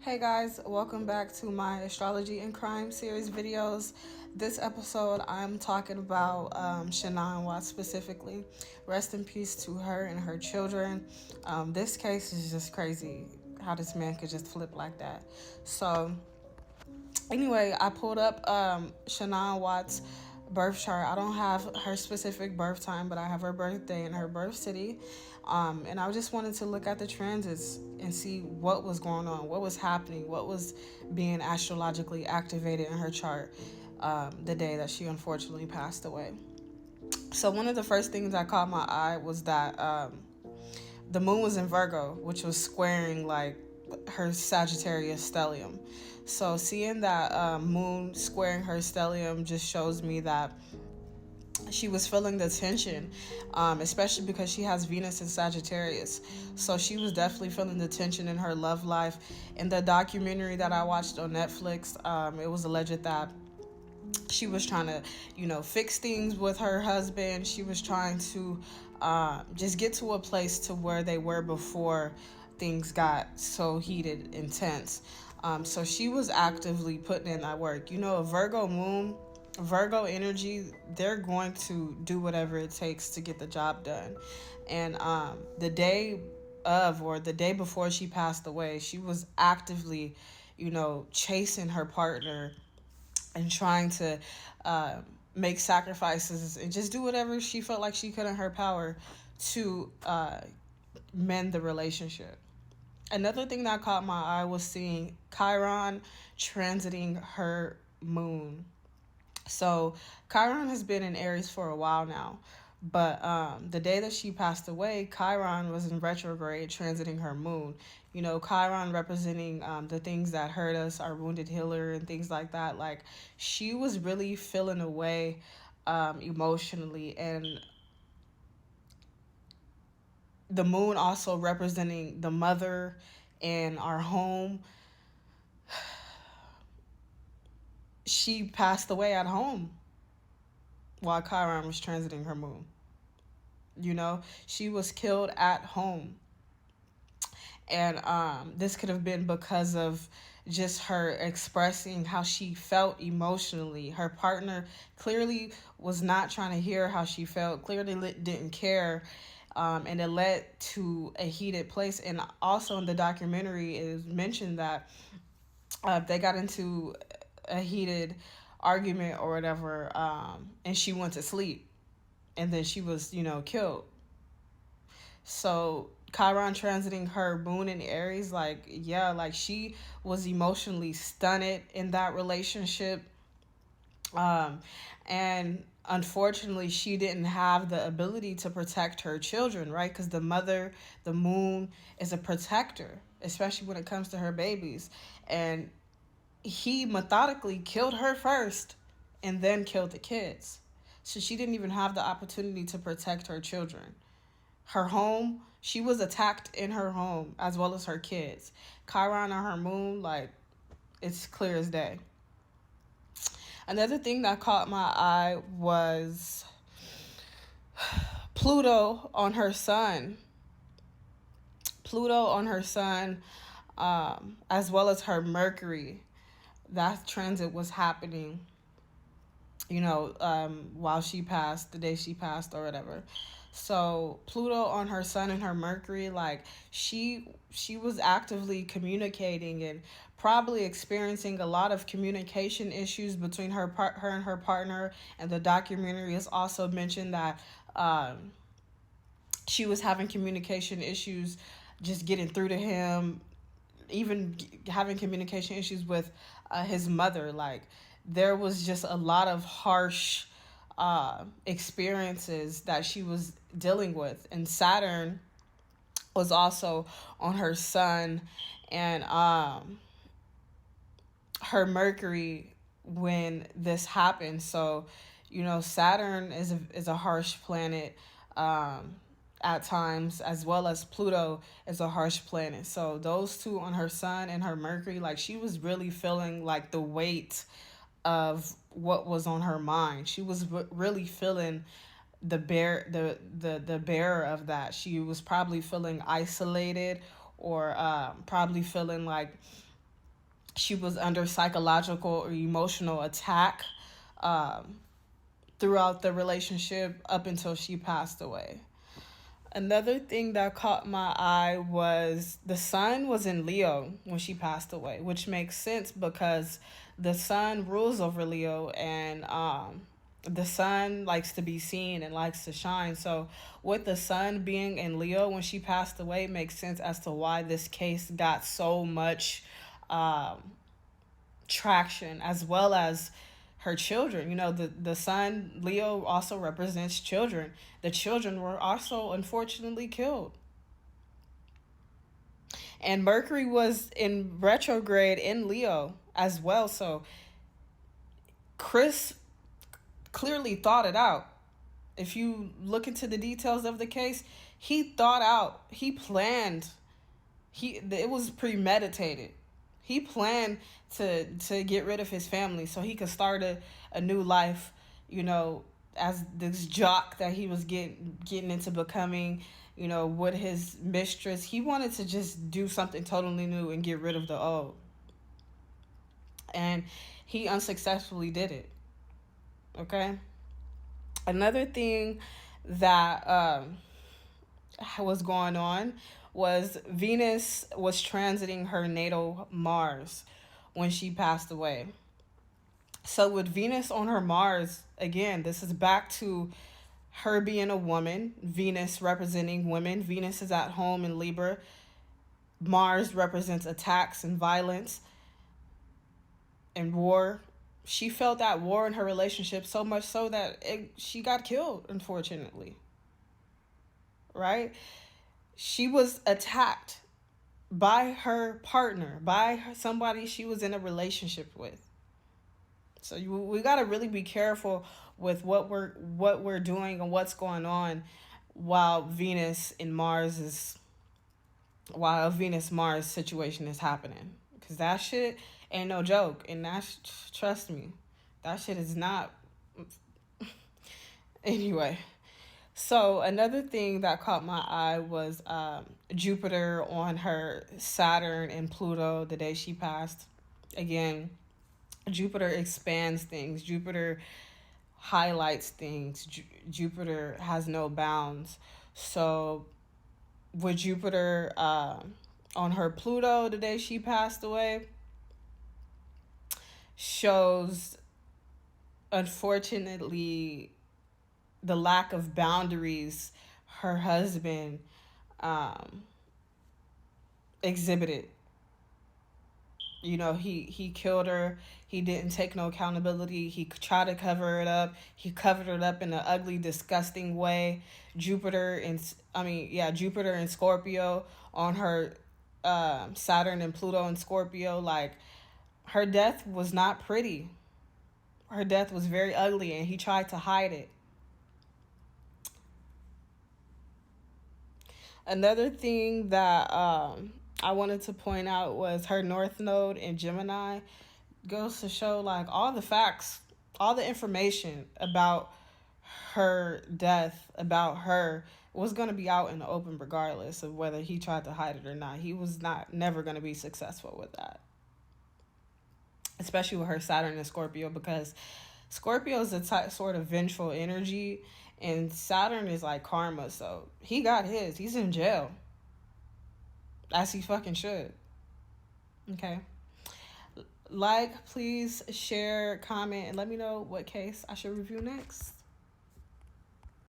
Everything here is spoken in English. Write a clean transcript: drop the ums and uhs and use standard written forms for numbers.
Hey guys, welcome back to my Astrology and Crime series videos. This episode, I'm talking about Shannon Watts specifically. Rest in peace to her and her children. This case is just crazy how this man could just flip like that. So, anyway, I pulled up Shannon Watts' birth chart. I don't have her specific birth time, but I have her birthday and her birth city. And I just wanted to look at the transits and see what was going on, what was happening, what was being astrologically activated in her chart the day that she unfortunately passed away. So one of the first things that caught my eye was that the moon was in Virgo, which was squaring like her Sagittarius stellium. So seeing that moon squaring her stellium just shows me that she was feeling the tension, especially because she has Venus in Sagittarius. So she was definitely feeling the tension in her love life. In the documentary that I watched on Netflix, it was alleged that she was trying to, fix things with her husband. She was trying to just get to a place to where they were before things got so heated, intense. So she was actively putting in that work. A Virgo moon, Virgo energy, they're going to do whatever it takes to get the job done. And the day of, or the day before she passed away, she was actively, chasing her partner and trying to make sacrifices and just do whatever she felt like she could in her power to mend the relationship. Another thing that caught my eye was seeing Chiron transiting her moon. So Chiron has been in Aries for a while now, but the day that she passed away, Chiron was in retrograde, transiting her moon. Chiron representing the things that hurt us, our wounded healer, and things like that. Like, she was really feeling away emotionally, and the moon also representing the mother and our home. She passed away at home while Chiron was transiting her moon. She was killed at home. And this could have been because of just her expressing how she felt emotionally. Her partner clearly was not trying to hear how she felt, clearly didn't care. And it led to a heated place. And also in the documentary, it is mentioned that they got into a heated argument or whatever, and she went to sleep. And then she was, killed. So Chiron transiting her moon in Aries, she was emotionally stunted in that relationship. And unfortunately, she didn't have the ability to protect her children, right? Because the mother, the moon, is a protector, especially when it comes to her babies. And he methodically killed her first and then killed the kids. So she didn't even have the opportunity to protect her children. Her home, she was attacked in her home as well as her kids. Chiron on her moon, it's clear as day. Another thing that caught my eye was Pluto on her sun. Pluto on her sun, as well as her Mercury. That transit was happening, while she passed, the day she passed or whatever. So Pluto on her sun and her Mercury, she was actively communicating and probably experiencing a lot of communication issues between her and her partner. And the documentary has also mentioned that she was having communication issues just getting through to him, even having communication issues with his mother. There was just a lot of harsh experiences that she was dealing with. And Saturn was also on her sun and her Mercury when this happened. So, Saturn is a harsh planet at times, as well as Pluto is a harsh planet. So those two on her sun and her Mercury, she was really feeling the weight of what was on her mind. She was really feeling the bearer of that. She was probably feeling isolated, or probably feeling like she was under psychological or emotional attack throughout the relationship up until she passed away. Another thing that caught my eye was the sun was in Leo when she passed away, which makes sense because the sun rules over Leo, and the sun likes to be seen and likes to shine. So, with the sun being in Leo when she passed away, makes sense as to why this case got so much um, traction, as well as her children. You know, the sun, Leo, also represents children. The children were also unfortunately killed. And Mercury was in retrograde in Leo as well. So Chris clearly thought it out. If you look into the details of the case, he thought out, he planned, it was premeditated. He planned to get rid of his family so he could start a new life, you know, as this jock that he was getting into becoming, you know, with his mistress. He wanted to just do something totally new and get rid of the old. And he unsuccessfully did it. Okay? Another thing that was going on was Venus was transiting her natal Mars when she passed away. So with Venus on her Mars, again, this is back to her being a woman, Venus representing women. Venus is at home in Libra. Mars represents attacks and violence and war. She felt that war in her relationship so much so that she got killed, unfortunately. Right? She was attacked by her partner, by somebody she was in a relationship with. So we got to really be careful with what we're doing and what's going on while Venus Mars situation is happening, because that shit ain't no joke. And trust me, that shit is not. Anyway, so another thing that caught my eye was Jupiter on her Saturn and Pluto the day she passed. Again, Jupiter expands things. Jupiter highlights things. Jupiter has no bounds. So with Jupiter on her Pluto the day she passed away, shows, unfortunately, the lack of boundaries her husband exhibited. You know, he killed her. He didn't take no accountability. He tried to cover it up. He covered it up in an ugly, disgusting way. Jupiter and Scorpio on her Saturn and Pluto and Scorpio. Like, her death was not pretty. Her death was very ugly, and he tried to hide it. Another thing that I wanted to point out was her North Node in Gemini. Goes to show, like, all the facts, all the information about her death, about her, was going to be out in the open regardless of whether he tried to hide it or not. He was never going to be successful with that. Especially with her Saturn and Scorpio, because Scorpio is a sort of vengeful energy, and Saturn is like karma. So he got his. He's in jail. As he fucking should. Okay. Like, please share, comment, and let me know what case I should review next.